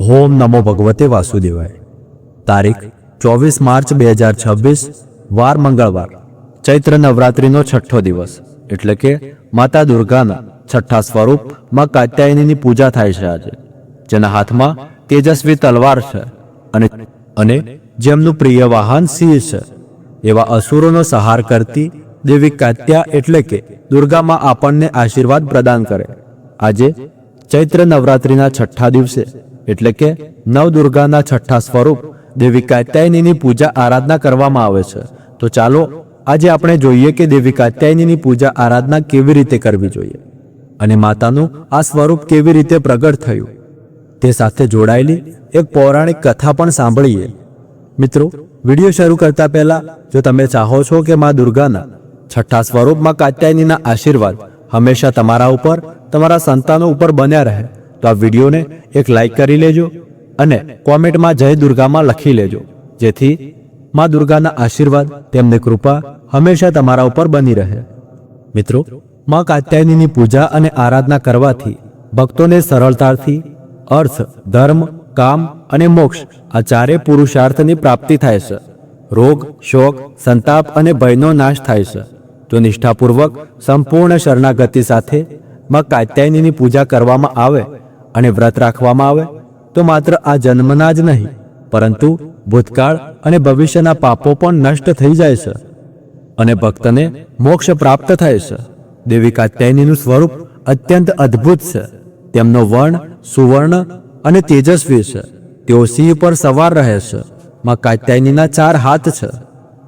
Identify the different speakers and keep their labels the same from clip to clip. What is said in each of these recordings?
Speaker 1: ઓમ નમો ભગવતે વાસુદેવાય। તારીખ 24 માર્ચ 2026, વાર મંગળવાર, ચૈત્ર નવરાત્રિનો છઠ્ઠો દિવસ, એટલે કે માતા દુર્ગાના છઠ્ઠા સ્વરૂપ માં કાત્યાયનીની પૂજા થાય છે આજે, જેના હાથમાં તેજસ્વી તલવાર છે અને જેમનું પ્રિય વાહન સિંહ છે। એવા અસુરોનો સંહાર કરતી દેવી કાત્યા એટલે કે દુર્ગામાં આપણને આશીર્વાદ પ્રદાન કરે। આજે ચૈત્ર નવરાત્રિના છઠ્ઠા દિવસે એટલે કે નવદુર્ગાના છઠ્ઠા સ્વરૂપ દેવી કાત્યાયનીની પૂજા આરાધના કરવામાં આવે છે। તો ચાલો આજે આપણે જોઈએ કે દેવી કાત્યાયનીની પૂજા આરાધના કેવી રીતે કરવી જોઈએ અને માતાનું આ સ્વરૂપ કેવી રીતે પ્રગટ થયું તે સાથે જોડાયેલી એક પૌરાણિક કથા પણ સાંભળીએ। મિત્રો, વિડીયો શરૂ કરતા પહેલા જો તમે ચાહો છો કે મા દુર્ગાના છઠ્ઠા સ્વરૂપમાં કાત્યાયનીના આશીર્વાદ હંમેશા તમારા ઉપર, તમારા સંતાનો ઉપર બન્યા રહે, તો આ વિડીયોને એક લાઈક કરી લેજો અને કોમેન્ટમાં જય દુર્ગામાં લખી લેજો, જેથી મા દુર્ગાના આશીર્વાદ, તેમની કૃપા હંમેશા તમારા ઉપર બની રહે। મિત્રો, મા કાત્યાયનીની પૂજા અને આરાધના કરવાથી ભક્તોને સરળતાથી અર્થ, ધર્મ, કામ અને મોક્ષ આ ચારે પુરુષાર્થની પ્રાપ્તિ થાય છે। રોગ, શોક, સંતાપ અને ભયનો નાશ થાય છે। જો નિષ્ઠાપૂર્વક સંપૂર્ણ શરણાગતિ સાથે મા કાત્યાયનીની પૂજા કરવામાં આવે અને વ્રત રાખવામાં આવે તો માત્ર આ જન્મના જ નહીં, પરંતુ ભૂતકાળ અને ભવિષ્યના પાપો પણ નષ્ટ થઈ જાય છે અને ભક્તને મોક્ષ પ્રાપ્ત થાય છે। દેવી કાત્યાયનીનું સ્વરૂપ અત્યંત અદ્ભુત છે। તેમનો વર્ણ સુવર્ણ અને તેજસ્વી છે। તેઓ સિંહ પર સવાર રહે છે। માં કાત્યાયનીના 4 હાથ છે।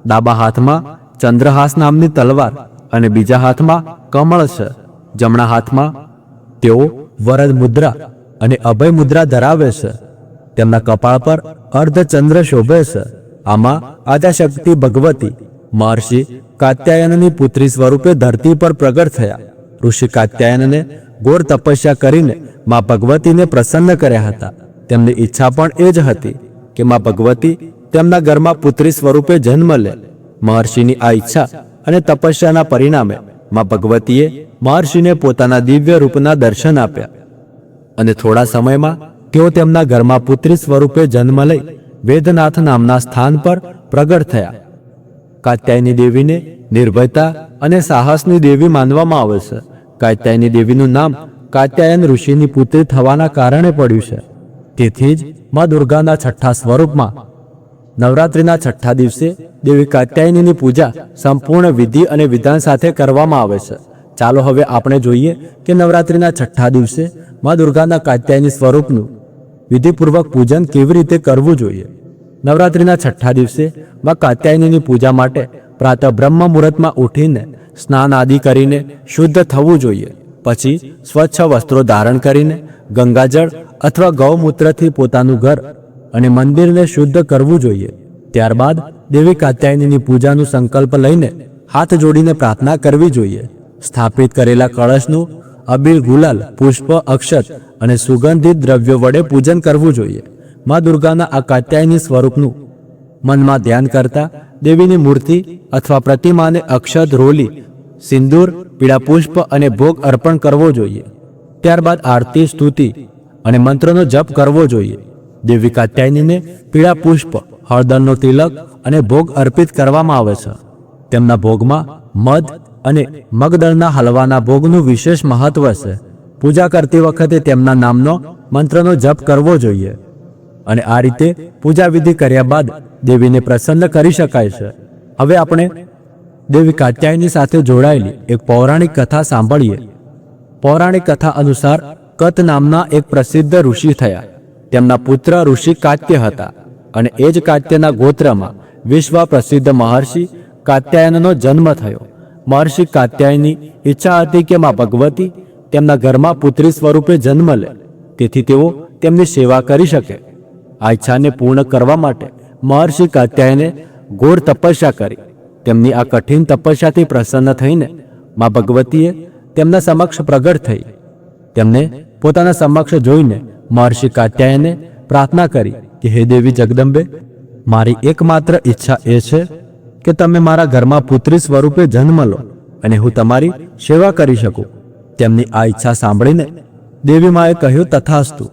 Speaker 1: ડાબા હાથમાં ચંદ્રહાસ નામની તલવાર અને બીજા હાથમાં કમળ છે। જમણા હાથમાં તેઓ વરદ મુદ્રા અને અભય મુદ્રા ધરાવે છે। તેમના કપાળ પર અર્ધચંદ્ર શોભે છે। આમાં આદ્યાશક્તિ ભગવતી મહર્ષિ કાત્યાયનની પુત્રી સ્વરૂપે ધરતી પર પ્રગટ થયા। ઋષિ કાત્યાયનને ઘોર તપસ્યા કરીને મા ભગવતીને પ્રસન્ન કર્યા હતા। તેમની ઈચ્છા પણ એ જ હતી કે મા ભગવતી તેમના ઘરમાં પુત્રી સ્વરૂપે જન્મ લે। મહર્ષિની આ ઈચ્છા અને તપસ્યાના પરિણામે મા ભગવતીએ મહર્ષિને પોતાના દિવ્ય રૂપના દર્શન આપ્યા અને થોડા સમયમાં તેઓ તેમના ઘરમાં પુત્રી સ્વરૂપે જન્મ લઈ વેદનાથ નામના સ્થાન પર પ્રગટ થયા। કાત્યાયની દેવીને નિર્ભયતા અને સાહસની દેવી માનવામાં આવે છે। કાત્યાયની દેવીનું નામ કાત્યાયન ઋષિની પુત્રી થવાના કારણે પડ્યું છે। તેથી જ મા દુર્ગાના છઠ્ઠા સ્વરૂપમાં નવરાત્રિના છઠ્ઠા દિવસે દેવી કાત્યાયનીની પૂજા સંપૂર્ણ વિધિ અને વિધાન સાથે કરવામાં આવે છે। ચાલો હવે આપણે જોઈએ કે નવરાત્રિના છઠ્ઠા દિવસે મા દુર્ગાના કાત્યાયની સ્વરૂપનું વિધિપૂર્વક પૂજન કેવી રીતે કરવું જોઈએ। નવરાત્રિના છઠ્ઠા દિવસે મા કાત્યાયનીની પૂજા માટે પ્રાતઃ બ્રહ્મ મુહૂર્તમાં ઉઠીને સ્નાન આદિ કરીને શુદ્ધ થવું જોઈએ। પછી સ્વચ્છ વસ્ત્રો ધારણ કરીને ગંગાજળ અથવા ગૌમૂત્રથી પોતાનું ઘર અને મંદિરને શુદ્ધ કરવું જોઈએ। ત્યારબાદ દેવી કાત્યાયનીની પૂજાનું સંકલ્પ લઈને હાથ જોડીને પ્રાર્થના કરવી જોઈએ। સ્થાપિત કરેલા કળશનું અબીલ, ગુલાલ, પુષ્પ, અક્ષત અને સુગંધિત દ્રવ્યો વડે પૂજન કરવું જોઈએ। મા દુર્ગાના આ કાત્યાયની સ્વરૂપનું મનમાં ધ્યાન કરતા દેવીની મૂર્તિ અથવા પ્રતિમાને અક્ષત, રોલી, સિંદૂર, પીળા પુષ્પ અને ભોગ અર્પણ કરવો જોઈએ। ત્યારબાદ આરતી, સ્તુતિ અને મંત્રનો જપ કરવો જોઈએ। દેવી કાત્યાયનીને પીળા પુષ્પ, હળદરનો તિલક અને ભોગ અર્પિત કરવામાં આવે છે। તેમના ભોગમાં મધ અને મગદળના હલવાના ભોગનું વિશેષ મહત્વ છે। પૂજા કરતી વખતે તેમના નામનો મંત્રનો જપ કરવો જોઈએ અને આ રીતે પૂજા વિધિ કર્યા બાદ દેવીને પ્રસન્ન કરી શકાય છે। હવે આપણે દેવી કાત્યાયની સાથે જોડાયેલી એક પૌરાણિક કથા સાંભળીએ। પૌરાણિક કથા અનુસાર કત નામના એક પ્રસિદ્ધ ઋષિ થયા। તેમના પુત્ર ઋષિ કાત્ય હતા અને એ જ કાત્યના ગોત્રમાં વિશ્વ પ્રસિદ્ધ મહર્ષિ કાત્યાયનનો જન્મ થયો। મહર્ષિ કાત્યાયની ઈચ્છા હતી કે મા ભગવતી તેમના ઘરમાં પુત્રી સ્વરૂપે જન્મ લે, તેથી તેઓ તેમની સેવા કરી શકે। આ ઈચ્છાને પૂર્ણ કરવા માટે મહર્ષિ કાત્યાયને ઘોર તપસ્યા કરી। તેમની આ કઠિન તપસ્યાથી પ્રસન્ન થઈને મા ભગવતીએ તેમના સમક્ષ પ્રગટ થઈ। તેમને પોતાના સમક્ષ જોઈને મહર્ષિ કાત્યાયને પ્રાર્થના કરી કે હે દેવી જગદંબે, મારી એકમાત્ર ઈચ્છા એ છે કે તમે મારા ઘરમાં પુત્રી સ્વરૂપે જન્મ લો અને હું તમારી સેવા કરી શકું। તેમની આ ઈચ્છા સાંભળીને દેવી માએ કહ્યું, તથાસ્તુ।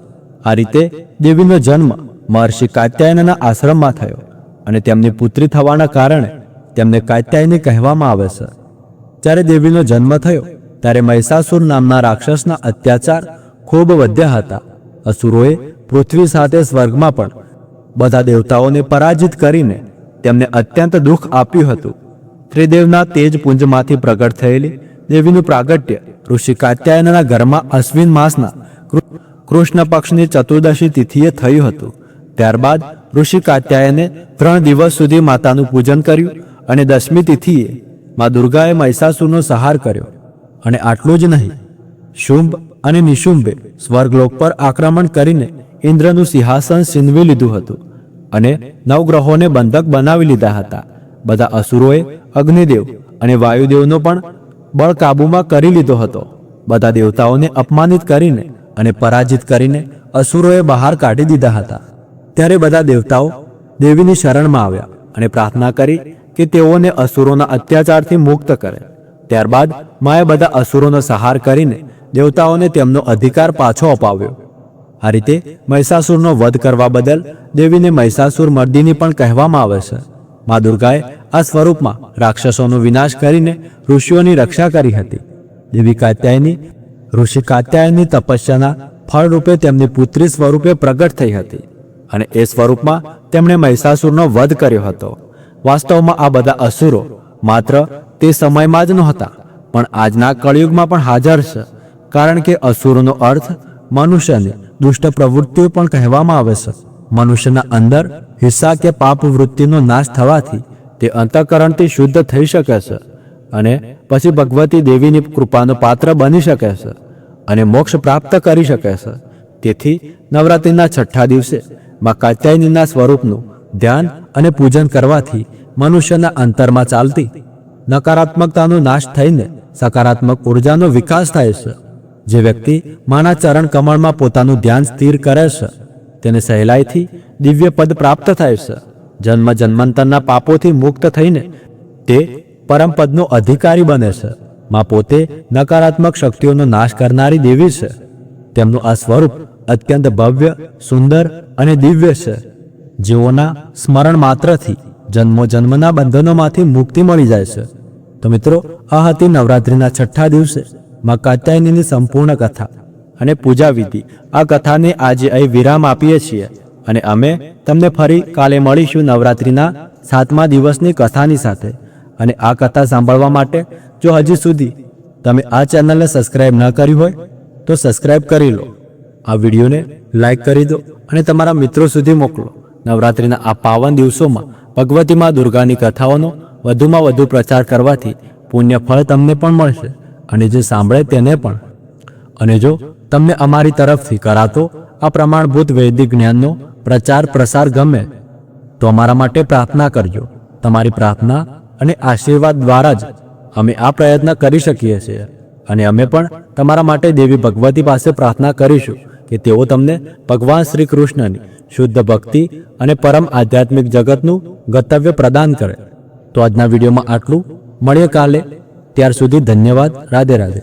Speaker 1: આ રીતે દેવીનો જન્મ મહર્ષિ કાત્યાયનના આશ્રમમાં થયો અને તેમની પુત્રી થવાના કારણે તેમને કાત્યાયની કહેવામાં આવે છે. જ્યારે દેવીનો જન્મ થયો ત્યારે મહિષાસુર નામના રાક્ષસના અત્યાચાર ખૂબ વધ્યા હતા. અસુરોએ પૃથ્વી સાથે સ્વર્ગમાં પણ બધા દેવતાઓને પરાજિત કરીને તેમને અત્યંત દુઃખ આપ્યું હતું. ત્રિદેવના તેજ પુંજમાંથી પ્રગટ થયેલી દેવીનું પ્રાગટ્ય ઋષિ કાત્યાયનના ઘરમાં અશ્વિન માસના કૃષ્ણ પક્ષની ચતુર્દશી તિથિએ થયું હતું. ત્યારબાદ ઋષિ કાત્યાયને 3 દિવસ સુધી માતાનું પૂજન કર્યું અને 10મી તિથિએ મા દુર્ગાએ મહિષાસુરનો સંહાર કર્યો. અને આટલું જ નહીં, શુંભ અને નિશુંભે સ્વર્ગલોક પર આક્રમણ કરીને ઇન્દ્રનું સિંહાસન છીનવી લીધું હતું અને નવગ્રહોને બંધક બનાવી લીધા હતા. બધા અસુરોએ અગ્નિદેવ અને વાયુદેવનો પણ બળ કાબૂમાં કરી લીધો હતો. બધા દેવતાઓને અપમાનિત કરીને અને પરાજિત કરીને અસુરોએ બહાર કાઢી દીધા હતા. ત્યારે બધા દેવતાઓ દેવીની શરણમાં આવ્યા અને પ્રાર્થના કરી કે તેઓને અસુરોના અત્યાચારથી મુક્ત કરે. ત્યારબાદ માએ બધા અસુરોનો સંહાર કરીને દેવતાઓને તેમનો અધિકાર પાછો અપાવ્યો. આ રીતે મહિષાસુરનો વધ કરવા બદલ દેવીને મહિષાસુર મર્દિની પણ કહેવામાં આવે છે. મા દુર્ગાએ આ સ્વરૂપમાં રાક્ષસોનો વિનાશ કરીને ઋષિઓની રક્ષા કરી હતી. દેવી કાત્યાયની ઋષિ કાત્યાયનની તપસ્યાના ફળરૂપે તેમની પુત્રી સ્વરૂપે પ્રગટ થઈ હતી અને એ સ્વરૂપમાં તેમણે મહિષાસુરનો વધ કર્યો હતો. વાસ્તવમાં આ બધા અસુરો માત્ર તે સમયમાં જ નહોતા પણ આજના કળિયુગમાં પણ હાજર છે. કારણ કે અસુરોનો અર્થ મનુષ્યની દુષ્ટ પ્રવૃત્તિઓ પણ કહેવામાં આવે છે. મનુષ્યના અંદર હિંસા કે પાપ વૃત્તિનો નાશ થવાથી તે અંતઃકરણથી શુદ્ધ થઈ શકે છે અને પછી ભગવતી દેવીની કૃપાનો પાત્ર બની શકે છે અને મોક્ષ પ્રાપ્ત કરી શકે છે. તેથી નવરાત્રિના 6થા દિવસે મા કાત્યાયનીના સ્વરૂપનું ધ્યાન અને પૂજન કરવાથી મનુષ્યના અંતરમાં ચાલતી નકારાત્મકતાનો નાશ થઈને સકારાત્મક ઉર્જાનો વિકાસ થાય છે. જે વ્યક્તિ માના ચરણ કમળમાં પોતાનું ધ્યાન સ્થિર કરે છે તેને સહેલાઈથી દિવ્ય પદ પ્રાપ્ત થાય છે. જન્મ જન્માંતરના પાપોથી મુક્ત થઈને તે પરમપદનો અધિકારી બને છે. મા પોતે નકારાત્મક શક્તિઓનો નાશ કરનારી દેવી છે. તેમનું આ સ્વરૂપ અત્યંત ભવ્ય, સુંદર અને દિવ્ય છે. જેઓના સ્મરણ માત્રથી જન્મો જન્મના બંધનોમાંથી મુક્તિ મળી જાય છે. તો મિત્રો, આ હતી નવરાત્રિના 6થા દિવસે મા કાત્યાયનીની સંપૂર્ણ કથા અને પૂજા વિધિ. આ કથાને આજે અહીં વિરામ આપીએ છીએ અને અમે તમને ફરી કાલે મળીશું નવરાત્રિના 7મા દિવસની કથાની સાથે. અને આ કથા સાંભળવા માટે જો હજી સુધી તમે આ ચેનલને સબસ્ક્રાઇબ ન કરી હોય તો સબસ્ક્રાઇબ કરી લો. આ વિડીયોને લાઈક કરી દો અને તમારા મિત્રો સુધી મોકલો. નવરાત્રિના આ પાવન દિવસોમાં ભગવતી મા દુર્ગાની કથાઓનો વધુમાં વધુ પ્રચાર કરવાથી પુણ્ય ફળ તમને પણ મળશે અને જે સાંભળે તેને પણ. અને જો તમને અમારી તરફથી કરાતો આ પ્રમાણભૂત વૈદિક જ્ઞાનનો પ્રચાર પ્રસાર ગમે તો અમારા માટે પ્રાર્થના કરજો. તમારી પ્રાર્થના અને આશીર્વાદ દ્વારા જ અમે આ પ્રયત્ન કરી શકીએ છીએ અને અમે પણ તમારા માટે દેવી ભગવતી પાસે પ્રાર્થના કરીશું કે તેઓ તમને ભગવાન શ્રી કૃષ્ણની શુદ્ધ ભક્તિ અને પરમ આધ્યાત્મિક જગતનું ગંતવ્ય પ્રદાન કરે. તો આજના વિડીયોમાં આટલું. મળીએ કાલે. ત્યાર સુધી ધન્યવાદ. રાધે રાધે.